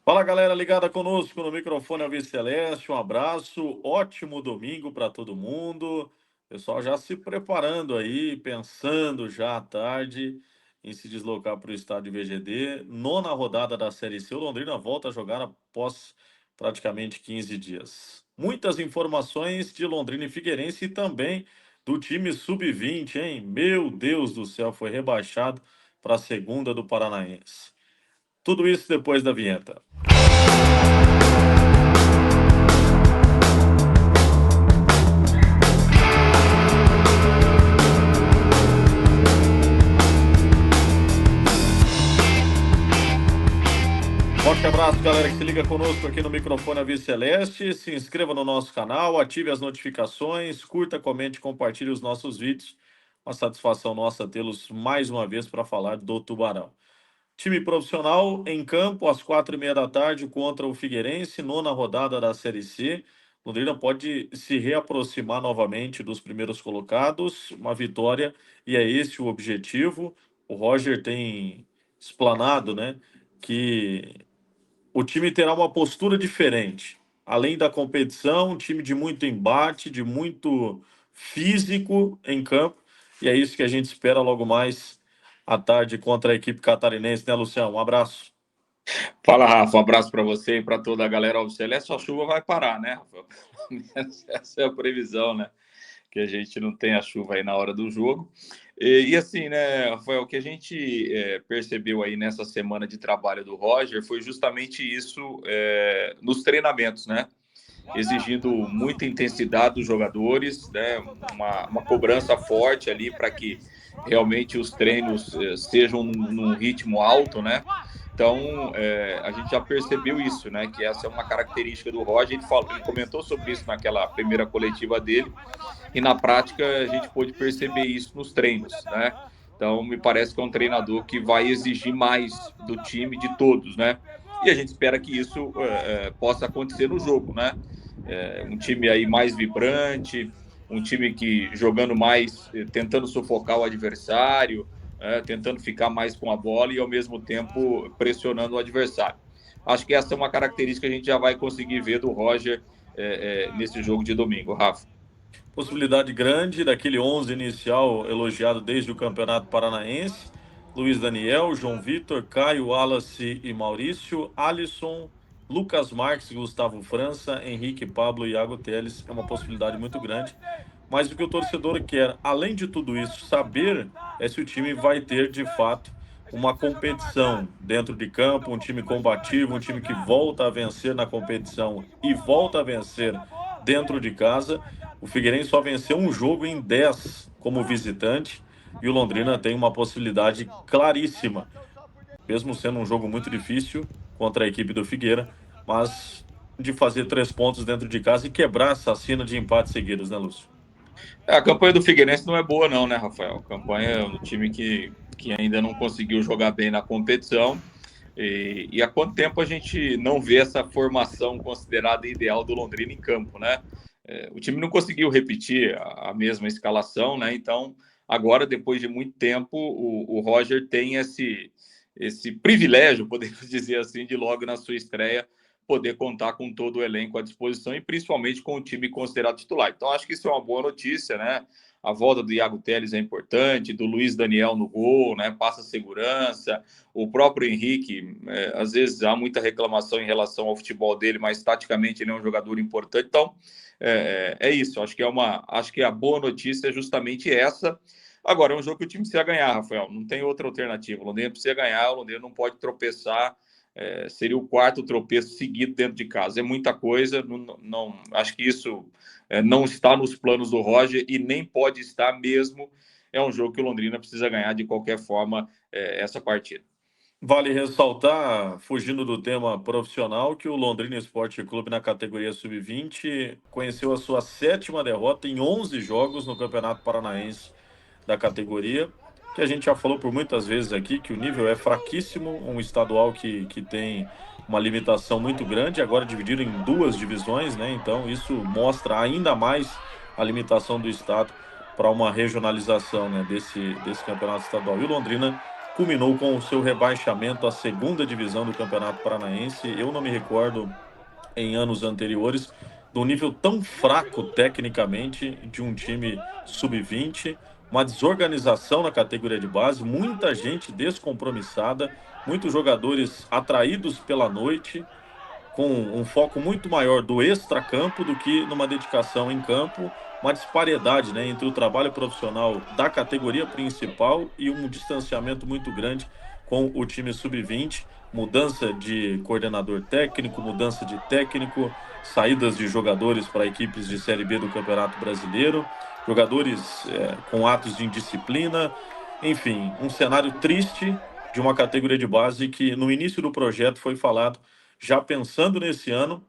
Fala galera ligada conosco no microfone Alves Celeste, um abraço, ótimo domingo para todo mundo. Pessoal já se preparando aí, pensando já à tarde em se deslocar para o estádio VGD. Nona rodada da Série C, o Londrina volta a jogar após praticamente 15 dias. Muitas informações de Londrina e Figueirense e também do time sub-20, hein? Meu Deus do céu, foi rebaixado para a segunda do Paranaense. Tudo isso depois da vinheta. Forte abraço, galera que se liga conosco aqui no microfone Avis Celeste. Se inscreva no nosso canal, ative as notificações, curta, comente, compartilhe os nossos vídeos. Uma satisfação nossa tê-los mais uma vez para falar do Tubarão. Time profissional em campo às 4h30 da tarde contra o Figueirense, nona rodada da Série C. Londrina pode se reaproximar novamente dos primeiros colocados, uma vitória, e é esse o objetivo. O Roger tem explanado, né, que o time terá uma postura diferente. Além da competição, um time de muito embate, de muito físico em campo. E é isso que a gente espera logo mais à tarde contra a equipe catarinense, né, Luciano? Um abraço. Fala, Rafa. Um abraço para você e para toda a galera Alves Celeste. A chuva vai parar, né, Rafa? Essa é a previsão, né? Que a gente não tem a chuva aí na hora do jogo. E assim, né, Rafael, o que a gente percebeu aí nessa semana de trabalho do Roger foi justamente isso nos treinamentos, né? Exigindo muita intensidade dos jogadores, né? Uma cobrança forte ali para que realmente os treinos sejam num ritmo alto, né? Então, a gente já percebeu isso, né? Que essa é uma característica do Roger. Ele comentou sobre isso naquela primeira coletiva dele, e na prática a gente pôde perceber isso nos treinos, né? Então, me parece que é um treinador que vai exigir mais do time, de todos, né? E a gente espera que isso possa acontecer no jogo, né? Um time aí mais vibrante, um time que jogando mais, tentando sufocar o adversário, tentando ficar mais com a bola e ao mesmo tempo pressionando o adversário. Acho que essa é uma característica que a gente já vai conseguir ver do Roger nesse jogo de domingo, Rafa. Possibilidade grande daquele 11 inicial elogiado desde o Campeonato Paranaense. Luiz Daniel, João Vitor, Caio, Wallace e Maurício, Alisson, Lucas Marques, Gustavo França, Henrique, Pablo e Iago Teles. É uma possibilidade muito grande. Mas o que o torcedor quer, além de tudo isso, saber é se o time vai ter, de fato, uma competição dentro de campo, um time combativo, um time que volta a vencer na competição e volta a vencer dentro de casa. O Figueirense só venceu um jogo em 10 como visitante e o Londrina tem uma possibilidade claríssima, mesmo sendo um jogo muito difícil contra a equipe do Figueira, mas de fazer 3 pontos dentro de casa e quebrar essa sina de empates seguidos, né, Lúcio? A campanha do Figueirense não é boa não, né, Rafael? A campanha do time que ainda não conseguiu jogar bem na competição. E há quanto tempo a gente não vê essa formação considerada ideal do Londrina em campo, né? O time não conseguiu repetir a mesma escalação, né? Então, agora, depois de muito tempo, o Roger tem esse privilégio, podemos dizer assim, de logo na sua estreia poder contar com todo o elenco à disposição e principalmente com o time considerado titular. Então, acho que isso é uma boa notícia, né? A volta do Iago Teles é importante, do Luiz Daniel no gol, né? Passa segurança. O próprio Henrique, às vezes há muita reclamação em relação ao futebol dele, mas taticamente ele é um jogador importante. Então, é isso. Acho que a boa notícia é justamente essa. Agora, é um jogo que o time precisa ganhar, Rafael. Não tem outra alternativa. O Londrina precisa ganhar, o Londrina não pode tropeçar. Seria o quarto tropeço seguido dentro de casa. É muita coisa. Não acho que isso não está nos planos do Roger e nem pode estar mesmo. É um jogo que o Londrina precisa ganhar de qualquer forma essa partida. Vale ressaltar, fugindo do tema profissional, que o Londrina Esporte Clube na categoria sub-20 conheceu a sua 7ª derrota em 11 jogos no Campeonato Paranaense da categoria, que a gente já falou por muitas vezes aqui, que o nível é fraquíssimo, um estadual que tem uma limitação muito grande, agora dividido em 2 divisões, né? Então isso mostra ainda mais a limitação do estado para uma regionalização, né, desse campeonato estadual. E o Londrina culminou com o seu rebaixamento à segunda divisão do Campeonato Paranaense. Eu não me recordo em anos anteriores de um nível tão fraco tecnicamente de um time sub-20, uma desorganização na categoria de base, muita gente descompromissada, muitos jogadores atraídos pela noite, com um foco muito maior do extracampo do que numa dedicação em campo, uma disparidade, né, entre o trabalho profissional da categoria principal e um distanciamento muito grande com o time sub-20, mudança de coordenador técnico, mudança de técnico, saídas de jogadores para equipes de Série B do Campeonato Brasileiro, jogadores com atos de indisciplina, enfim, um cenário triste de uma categoria de base que no início do projeto foi falado já pensando nesse ano,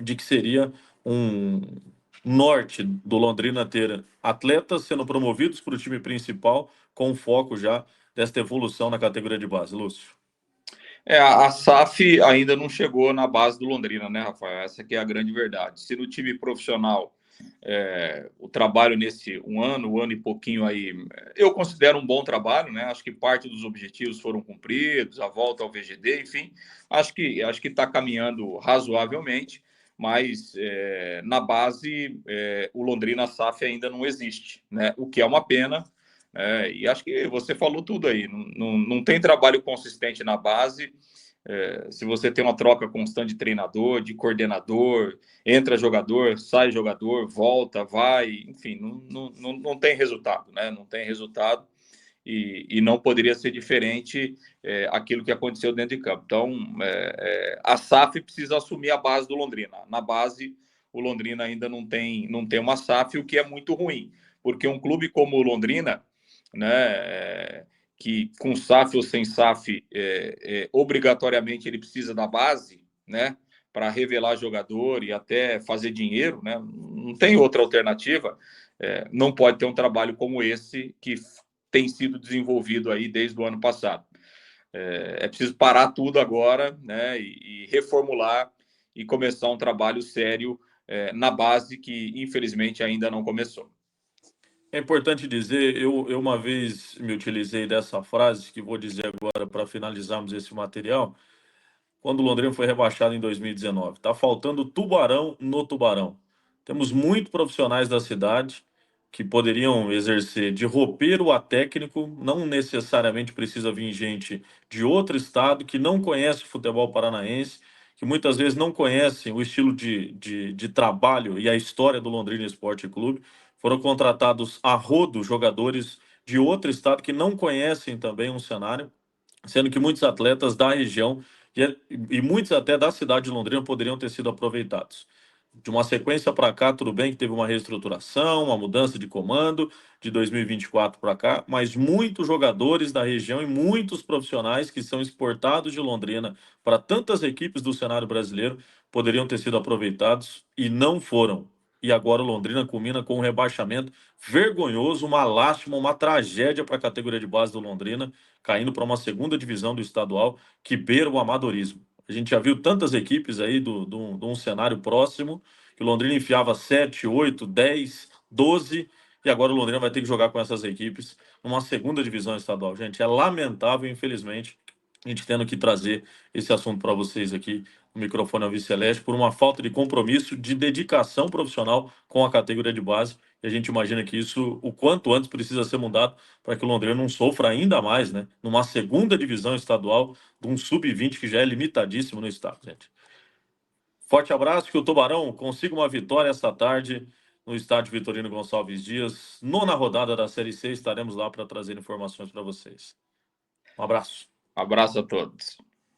de que seria um norte do Londrina ter atletas sendo promovidos para o time principal, com foco já desta evolução na categoria de base. Lúcio. A SAF ainda não chegou na base do Londrina, né, Rafael? Essa aqui é a grande verdade. Se no time profissional o trabalho nesse um ano e pouquinho aí, eu considero um bom trabalho, né? Acho que parte dos objetivos foram cumpridos, a volta ao VGD, enfim, acho que está caminhando razoavelmente, mas na base o Londrina SAF ainda não existe, né? O que é uma pena. E acho que você falou tudo aí. Não tem trabalho consistente na base. Se você tem uma troca constante de treinador, de coordenador, entra jogador, sai jogador, volta, vai, enfim, não tem resultado, né? Não tem resultado e não poderia ser diferente aquilo que aconteceu dentro de campo. Então, a SAF precisa assumir a base do Londrina. Na base, o Londrina ainda não tem uma SAF, o que é muito ruim, porque um clube como o Londrina, né, que com SAF ou sem SAF, obrigatoriamente ele precisa da base, né, para revelar jogador e até fazer dinheiro, né, não tem outra alternativa, não pode ter um trabalho como esse que tem sido desenvolvido aí desde o ano passado. É preciso parar tudo agora, né, e reformular e começar um trabalho sério na base que infelizmente ainda não começou. É importante dizer, eu uma vez me utilizei dessa frase, que vou dizer agora para finalizarmos esse material, quando o Londrina foi rebaixado em 2019. Tá faltando tubarão no tubarão. Temos muitos profissionais da cidade que poderiam exercer de roupeiro a técnico, não necessariamente precisa vir gente de outro estado que não conhece o futebol paranaense, que muitas vezes não conhecem o estilo de trabalho e a história do Londrina Esporte Clube. Foram contratados a rodo jogadores de outro estado que não conhecem também um cenário, sendo que muitos atletas da região e muitos até da cidade de Londrina poderiam ter sido aproveitados. De uma sequência para cá, tudo bem que teve uma reestruturação, uma mudança de comando de 2024 para cá, mas muitos jogadores da região e muitos profissionais que são exportados de Londrina para tantas equipes do cenário brasileiro poderiam ter sido aproveitados e não foram. E agora o Londrina culmina com um rebaixamento vergonhoso, uma lástima, uma tragédia para a categoria de base do Londrina, caindo para uma segunda divisão do estadual que beira o amadorismo. A gente já viu tantas equipes aí de um cenário próximo, que o Londrina enfiava 7, 8, 10, 12, e agora o Londrina vai ter que jogar com essas equipes numa segunda divisão estadual. Gente, é lamentável, infelizmente, a gente tendo que trazer esse assunto para vocês aqui no microfone Alvi Celeste por uma falta de compromisso, de dedicação profissional com a categoria de base. E a gente imagina que isso, o quanto antes, precisa ser mudado para que o Londrina não sofra ainda mais, né? Numa segunda divisão estadual de um sub-20 que já é limitadíssimo no estado, gente. Forte abraço, que o Tubarão consiga uma vitória esta tarde no estádio Vitorino Gonçalves Dias. Nona rodada da Série C, estaremos lá para trazer informações para vocês. Um abraço. Abraço a todos.